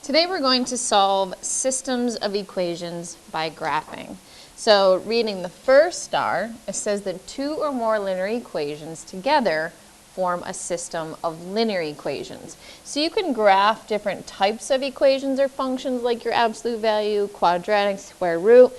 Today we're going to solve systems of equations by graphing. So reading the first star, it says that two or more linear equations together form a system of linear equations. So you can graph different types of equations or functions like your absolute value, quadratic, square root.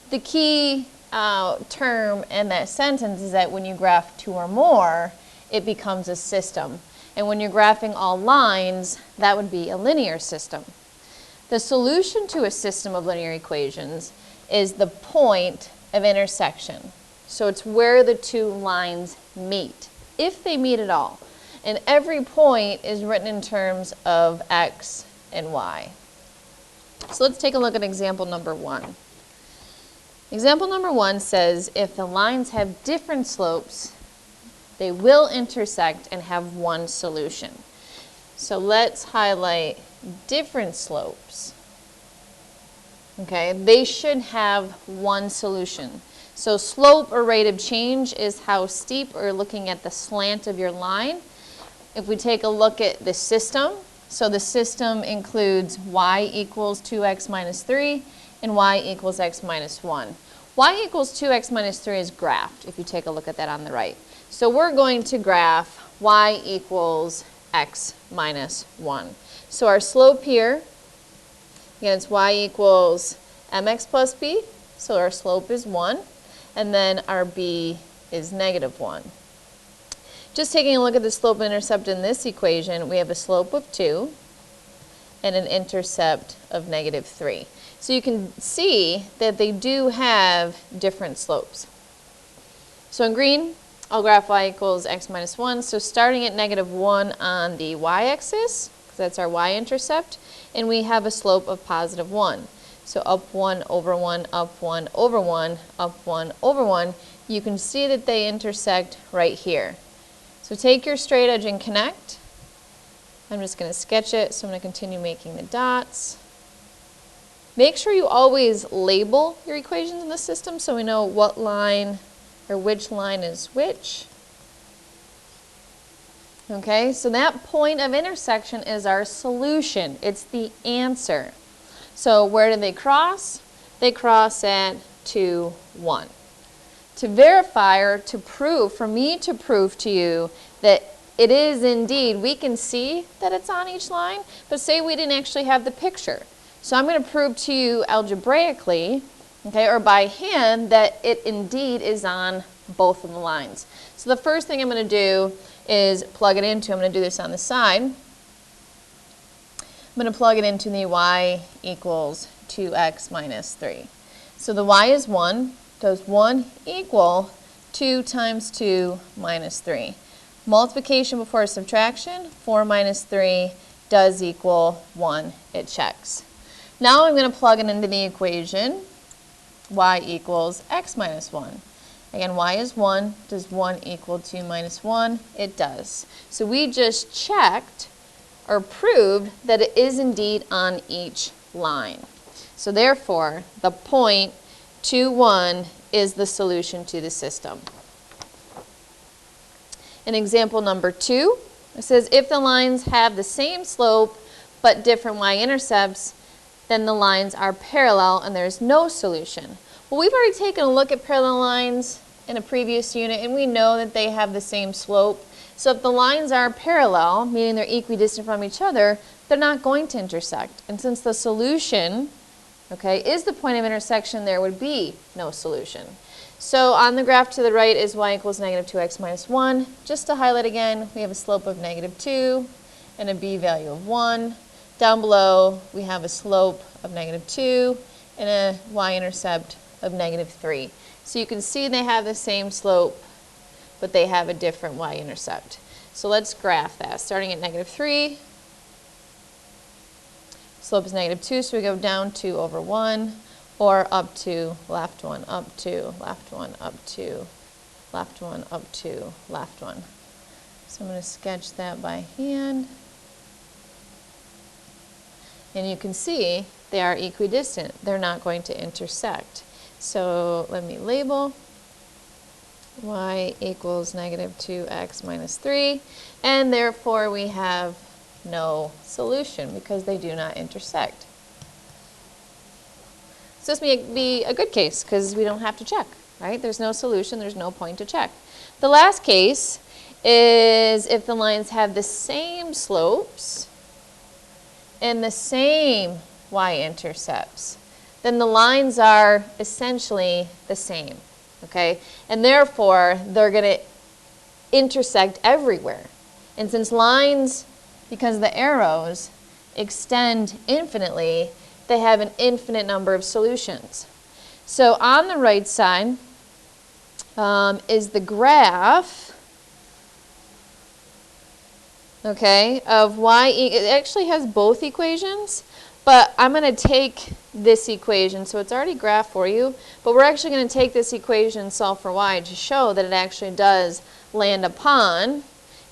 The key term in that sentence is that when you graph two or more, it becomes a system. And when you're graphing all lines, that would be a linear system. The solution to a system of linear equations is the point of intersection. So it's where the two lines meet, if they meet at all. And every point is written in terms of x and y. So let's take a look at example number 1. Example number 1 says if the lines have different slopes, they will intersect and have one solution. So let's highlight different slopes. Okay, they should have one solution. So slope or rate of change is how steep, or looking at the slant of your line. If we take a look at the system, so the system includes y equals 2x minus 3 and y equals x minus 1. Y equals 2x minus 3 is graphed, if you take a look at that on the right. So we're going to graph y equals x minus 1. So our slope here, again, it's y equals mx plus b, so our slope is 1, and then our b is negative 1. Just taking a look at the slope and intercept in this equation, we have a slope of 2 and an intercept of negative 3. So you can see that they do have different slopes. So in green, I'll graph y equals x minus 1. So starting at negative 1 on the y-axis, because that's our y-intercept, and we have a slope of positive 1. So up 1 over 1, up 1 over 1, up 1 over 1. You can see that they intersect right here. So take your straight edge and connect. I'm just going to sketch it, so I'm going to continue making the dots. Make sure you always label your equations in the system so we know what line or which line is which. Okay, so that point of intersection is our solution. It's the answer. So where do they cross? They cross at 2, 1. To verify or to prove, for me to prove to you that it is indeed, we can see that it's on each line, but say we didn't actually have the picture. So I'm going to prove to you algebraically, okay, or by hand, that it indeed is on both of the lines. So the first thing I'm going to do is plug it into, I'm going to do this on the side. I'm going to plug it into the y equals 2x minus 3. So the y is 1. Does 1 equal 2 times 2 minus 3? Multiplication before subtraction, 4 minus 3 does equal 1. It checks. Now I'm going to plug it into the equation, y equals x minus 1. Again, y is 1. Does 1 equal 2 minus 1? It does. So we just checked or proved that it is indeed on each line. So therefore, the point 2, 1 is the solution to the system. In example number 2, it says if the lines have the same slope but different y-intercepts, then the lines are parallel and there's no solution. Well, we've already taken a look at parallel lines in a previous unit, and we know that they have the same slope. So if the lines are parallel, meaning they're equidistant from each other, they're not going to intersect. And since the solution, okay, is the point of intersection, there would be no solution. So on the graph to the right is y equals negative 2x minus 1. Just to highlight again, we have a slope of negative 2 and a b value of 1. Down below, we have a slope of negative 2 and a y-intercept of negative 3. So you can see they have the same slope, but they have a different y-intercept. So let's graph that. Starting at negative 3, slope is negative 2, so we go down 2 over 1, or up 2, left 1, up 2, left 1, up 2, left 1, up 2, left 1. So I'm going to sketch that by hand. And you can see they are equidistant. They're not going to intersect. So let me label y equals negative 2x minus 3. And therefore we have no solution because they do not intersect. So this may be a good case because we don't have to check, right? There's no solution, there's no point to check. The last case is if the lines have the same slopes and the same y-intercepts, then the lines are essentially the same, okay? And therefore, they're going to intersect everywhere. And since lines, because the arrows extend infinitely, they have an infinite number of solutions. So on the right side is the graph, okay, of y. It actually has both equations, but I'm going to take this equation, so it's already graphed for you, but we're actually going to take this equation and solve for y to show that it actually does land upon.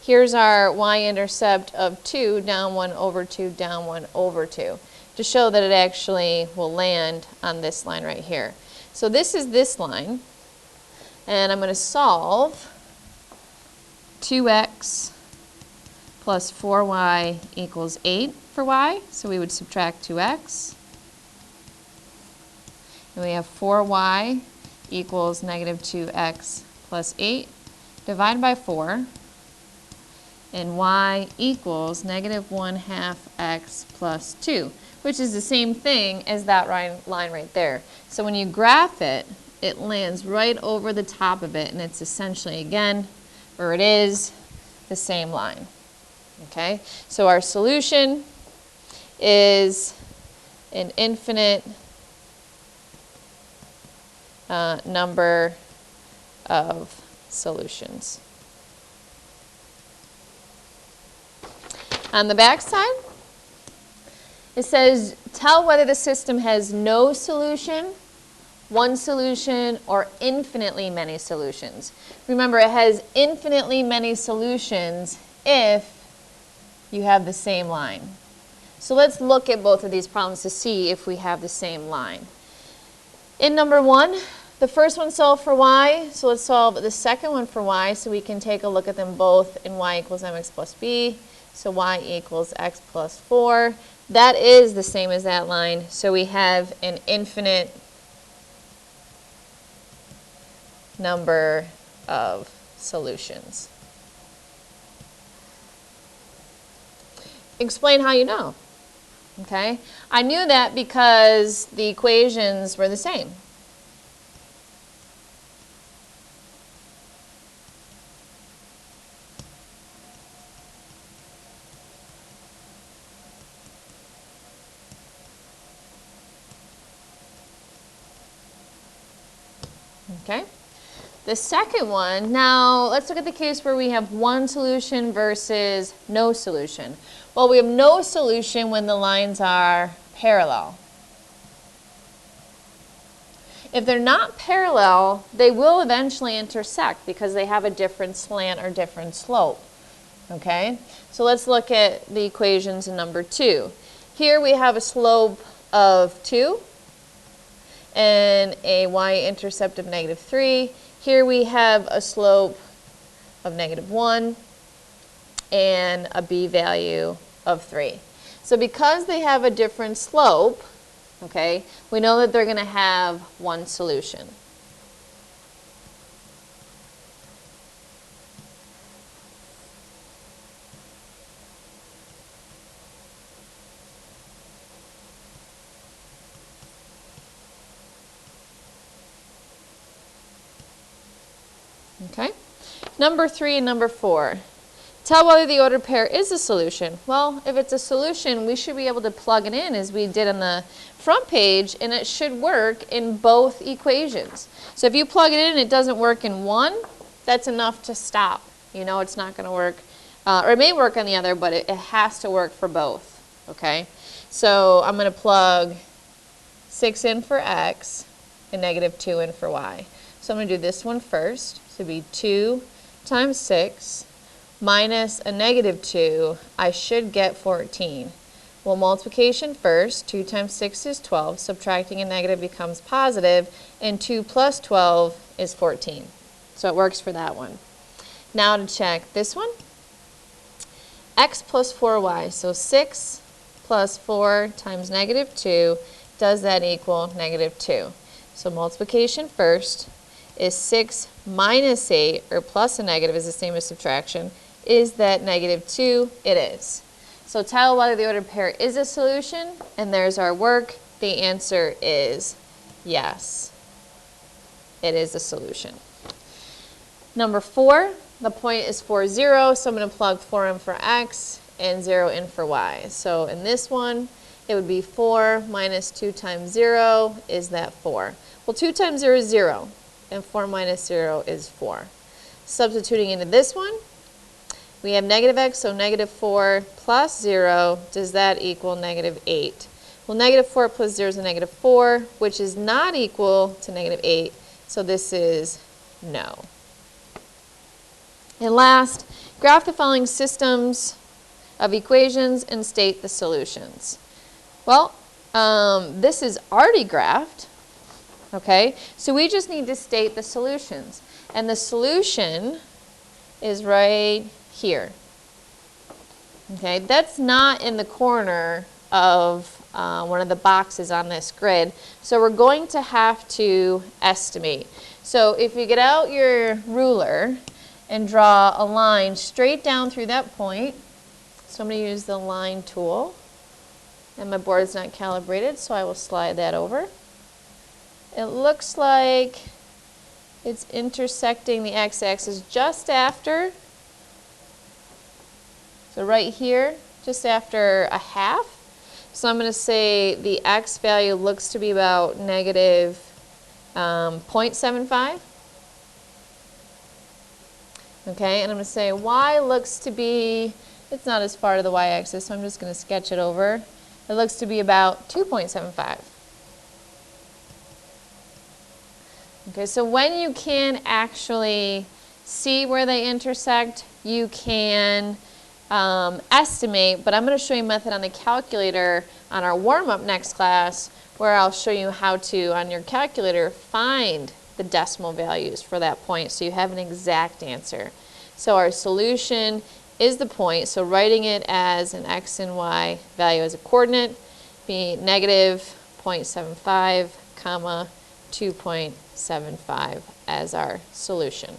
Here's our y-intercept of 2, down 1 over 2, down 1 over 2, to show that it actually will land on this line right here. So this is this line, and I'm going to solve 2x plus 4y equals 8 for y, so we would subtract 2x. And we have 4y equals negative 2x plus 8, divide by 4, and y equals negative 1/2 x plus 2, which is the same thing as that line right there. So when you graph it, it lands right over the top of it, and it's essentially, again, or it is, the same line. Okay, so our solution is an infinite number of solutions. On the back side, it says, tell whether the system has no solution, one solution, or infinitely many solutions. Remember, it has infinitely many solutions if you have the same line. So let's look at both of these problems to see if we have the same line. In number 1, the first one solved for y, so let's solve the second one for y so we can take a look at them both in y equals mx plus b. So y equals x plus 4. That is the same as that line, so we have an infinite number of solutions. Explain how you know. Okay? I knew that because the equations were the same. Okay? The second one, now let's look at the case where we have one solution versus no solution. Well, we have no solution when the lines are parallel. If they're not parallel, they will eventually intersect because they have a different slant or different slope. Okay? So let's look at the equations in number 2. Here we have a slope of 2 and a y-intercept of negative 3. Here we have a slope of negative 1 and a b value of 3. So because they have a different slope, okay, we know that they're going to have one solution. Okay. Number 3 and number 4. Tell whether the ordered pair is a solution. Well, if it's a solution, we should be able to plug it in as we did on the front page, and it should work in both equations. So if you plug it in and it doesn't work in one, that's enough to stop. You know it's not going to work, or it may work on the other, but it has to work for both. Okay. So I'm going to plug 6 in for x and negative 2 in for y. So I'm going to do this one first. So it would be 2 times 6 minus a negative 2. I should get 14. Well, multiplication first. 2 times 6 is 12. Subtracting a negative becomes positive. And 2 plus 12 is 14. So it works for that one. Now to check this one. x plus 4y. So 6 plus 4 times negative 2, does that equal negative 2? So multiplication first is 6 minus 8, or plus a negative is the same as subtraction. Is that negative 2? It is. So tell whether the ordered pair is a solution, and there's our work. The answer is yes. It is a solution. Number 4, the point is 4, 0, so I'm going to plug 4 in for x and 0 in for y. So in this one, it would be 4 minus 2 times 0 is that 4. Well, 2 times 0 is 0, and 4 minus 0 is 4. Substituting into this one, we have negative x, so negative 4 plus 0, does that equal negative 8? Well, negative 4 plus 0 is a negative 4, which is not equal to negative 8, so this is no. And last, graph the following systems of equations and state the solutions. Well, this is already graphed, okay? So we just need to state the solutions. And the solution is right here. Okay, that's not in the corner of one of the boxes on this grid. So we're going to have to estimate. So if you get out your ruler and draw a line straight down through that point, so I'm going to use the line tool. And my board is not calibrated, so I will slide that over. It looks like it's intersecting the x-axis just after, so right here, just after a half. So I'm going to say the x value looks to be about negative 0.75. Okay, and I'm going to say y looks to be, it's not as far to the y-axis, so I'm just going to sketch it over. It looks to be about 2.75. Okay, so when you can actually see where they intersect, you can estimate, but I'm going to show you a method on the calculator on our warm-up next class, where I'll show you how to, on your calculator, find the decimal values for that point so you have an exact answer. So our solution is the point, so writing it as an x and y value as a coordinate, be negative 0.75, comma 2.75 as our solution.